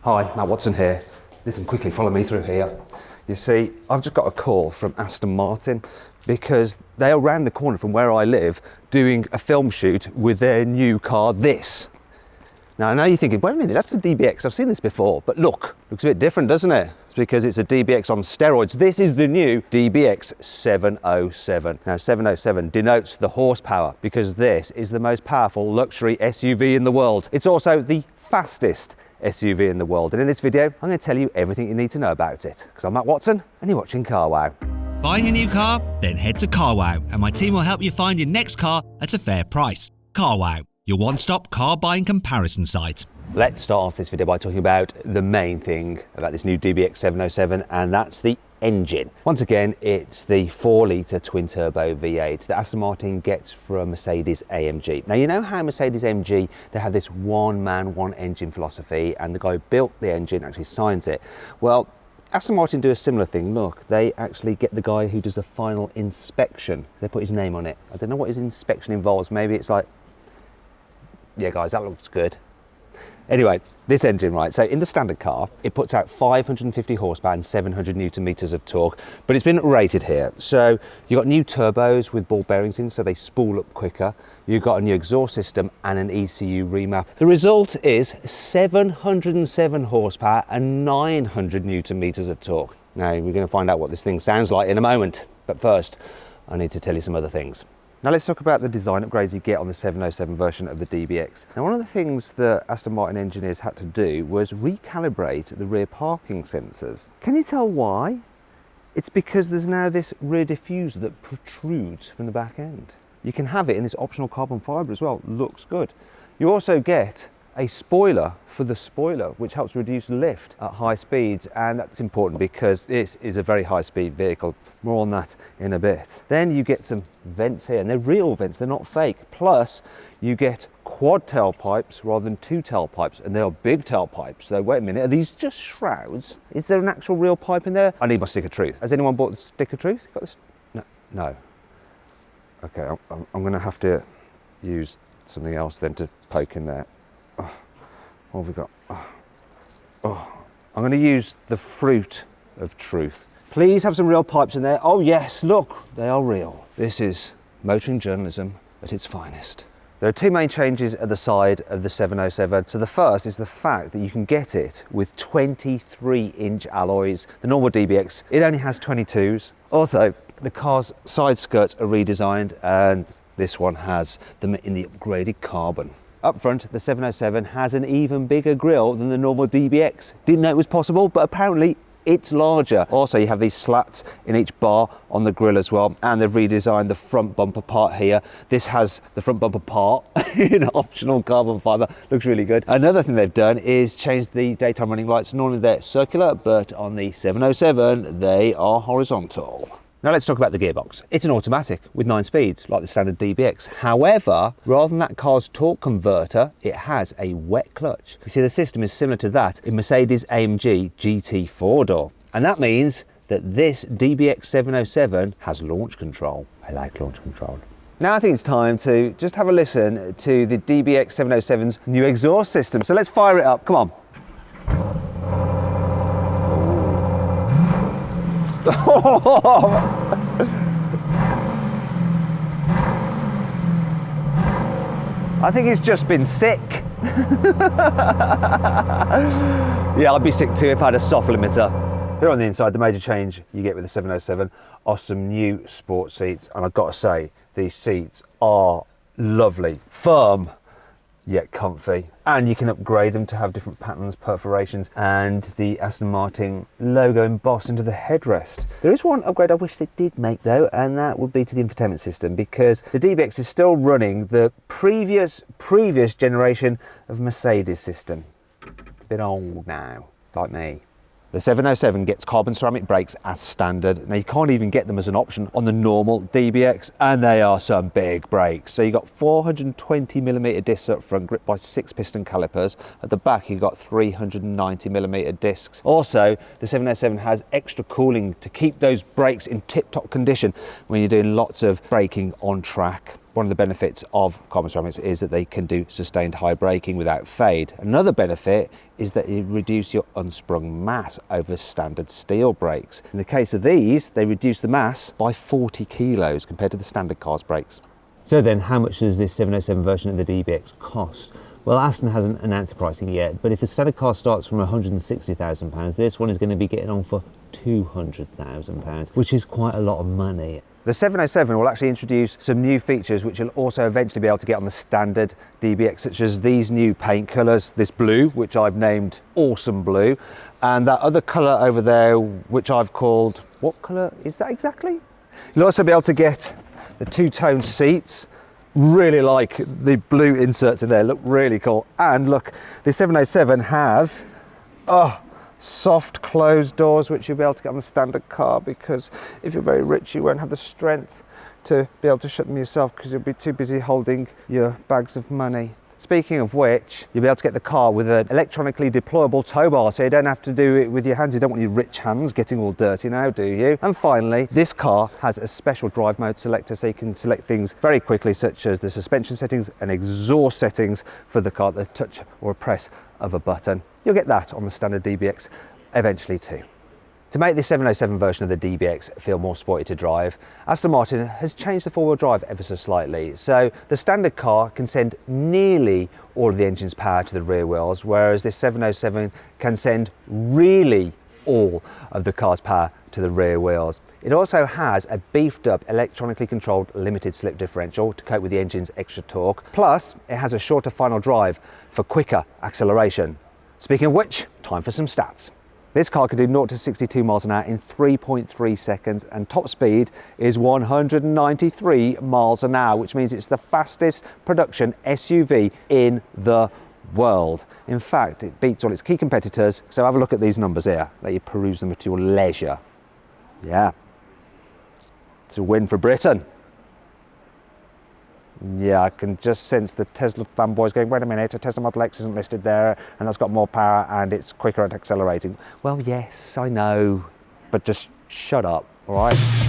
Hi, Matt Watson here. Listen, quickly follow me through here. You see, I've just got a call from Aston Martin because they are around the corner from where I live doing a film shoot with their new car, this. Now I know you're thinking, wait a minute, that's a DBX, I've seen this before, but look, looks a bit different, doesn't it? It's because it's a DBX on steroids. This is the new DBX 707. Now 707 denotes the horsepower because this is the most powerful luxury SUV in the world. It's also the fastest SUV in the world. And in this video, I'm going to tell you everything you need to know about it. Because I'm Matt Watson and you're watching Car Wow. Buying a new car? Then head to Car Wow and my team will help you find your next car at a fair price. Car Wow, your one-stop car buying comparison site. Let's start off this video by talking about the main thing about this new DBX 707, and that's the engine. Once again, it's the 4-litre twin-turbo V8 that Aston Martin gets from Mercedes AMG. Now, you know how Mercedes AMG, they have this one-man, one-engine philosophy, and the guy who built the engine actually signs it. Well, Aston Martin do a similar thing. Look, they actually get the guy who does the final inspection. They put his name on it. I don't know what his inspection involves. Maybe it's like, yeah, guys, that looks good. Anyway, this engine, right, so in the standard car, it puts out 550 horsepower and 700 newton meters of torque, but it's been rated here. So you've got new turbos with ball bearings in, so they spool up quicker. You've got a new exhaust system and an ECU remap. The result is 707 horsepower and 900 newton meters of torque. Now, we're going to find out what this thing sounds like in a moment, but first, I need to tell you some other things. Now let's talk about the design upgrades you get on the 707 version of the DBX. Now one of the things that Aston Martin engineers had to do was recalibrate the rear parking sensors. Can you tell why? It's because there's now this rear diffuser that protrudes from the back end. You can have it in this optional carbon fibre as well, looks good. You also get a spoiler for the spoiler, which helps reduce lift at high speeds, and that's important because this is a very high speed vehicle. More on that in a bit. Then you get some vents here, and they're real vents, they're not fake. Plus you get quad tailpipes rather than two tailpipes, and they are big tailpipes. So wait a minute, are these just shrouds? Is there an actual real pipe in there? I need my stick of truth. Has anyone bought the stick of truth? Got this? No. Okay, I'm gonna have to use something else then to poke in there. Oh, what have we got? Oh, I'm going to use the fruit of truth. Please have some real pipes in there. Oh yes, look, they are real. This is motoring journalism at its finest. There are two main changes at the side of the 707. So the first is the fact that you can get it with 23-inch alloys. The normal DBX, it only has 22s. Also, the car's side skirts are redesigned, and this one has them in the upgraded carbon. Up front, the 707 has an even bigger grille than the normal DBX. Didn't know it was possible, but apparently it's larger. Also, you have these slats in each bar on the grille as well, and they've redesigned the front bumper part here. This has the front bumper part in optional carbon fibre. Looks really good. Another thing they've done is change the daytime running lights. Normally they're circular, but on the 707, they are horizontal. Now let's talk about the gearbox. It's an automatic with 9 speeds, like the standard DBX. However, rather than that car's torque converter, it has a wet clutch. You see, the system is similar to that in Mercedes AMG GT 4-door. And that means that this DBX 707 has launch control. I like launch control. Now I think it's time to just have a listen to the DBX 707's new exhaust system. So let's fire it up, come on. I think he's just been sick. Yeah, I'd be sick too if I had a soft limiter. Here on the inside, the major change you get with the 707 are some new sport seats, and I've got to say, these seats are lovely, firm, yet comfy, and you can upgrade them to have different patterns, perforations, and the Aston Martin logo embossed into the headrest. There is one upgrade I wish they did make though, and that would be to the infotainment system, because the DBX is still running the previous generation of Mercedes system. It's a bit old now, like me. The 707 gets carbon ceramic brakes as standard. Now you can't even get them as an option on the normal DBX, and they are some big brakes. So you got 420mm discs up front, gripped by 6 piston calipers. At the back you got 390mm discs. Also, the 707 has extra cooling to keep those brakes in tip-top condition when you're doing lots of braking on track. One of the benefits of carbon ceramics is that they can do sustained high braking without fade. Another benefit is that it reduces your unsprung mass over standard steel brakes. In the case of these, they reduce the mass by 40 kilos compared to the standard cars brakes. So then, how much does this 707 version of the DBX cost? Well, Aston hasn't announced the pricing yet, but if the standard car starts from £160,000, this one is going to be getting on for £200,000, which is quite a lot of money. The 707 will actually introduce some new features which will also eventually be able to get on the standard DBX, such as these new paint colours, this blue, which I've named Awesome Blue, and that other colour over there, which I've called, what colour is that exactly? You'll also be able to get the two-tone seats. Really like the blue inserts in there, look really cool. And look, the 707 has soft closed doors, which you'll be able to get on the standard car, because if you're very rich, you won't have the strength to be able to shut them yourself because you'll be too busy holding your bags of money. Speaking of which, you'll be able to get the car with an electronically deployable tow bar, so you don't have to do it with your hands. You don't want your rich hands getting all dirty now, do you? And finally, this car has a special drive mode selector, so you can select things very quickly, such as the suspension settings and exhaust settings for the car, the touch or a press of a button. You'll get that on the standard DBX eventually too. To make this 707 version of the DBX feel more sporty to drive, Aston Martin has changed the four-wheel drive ever so slightly. So the standard car can send nearly all of the engine's power to the rear wheels, whereas this 707 can send really all of the car's power to the rear wheels. It also has a beefed up electronically controlled limited slip differential to cope with the engine's extra torque. Plus, it has a shorter final drive for quicker acceleration. Speaking of which, time for some stats. This car can do 0 to 62 miles an hour in 3.3 seconds, and top speed is 193 miles an hour, which means it's the fastest production SUV in the world. In fact, it beats all its key competitors. So have a look at these numbers here, let you peruse them at your leisure. Yeah, it's a win for Britain. Yeah, I can just sense the Tesla fanboys going, wait a minute, a Tesla Model X isn't listed there, and that's got more power and it's quicker at accelerating. Well, yes, I know, but just shut up, all right?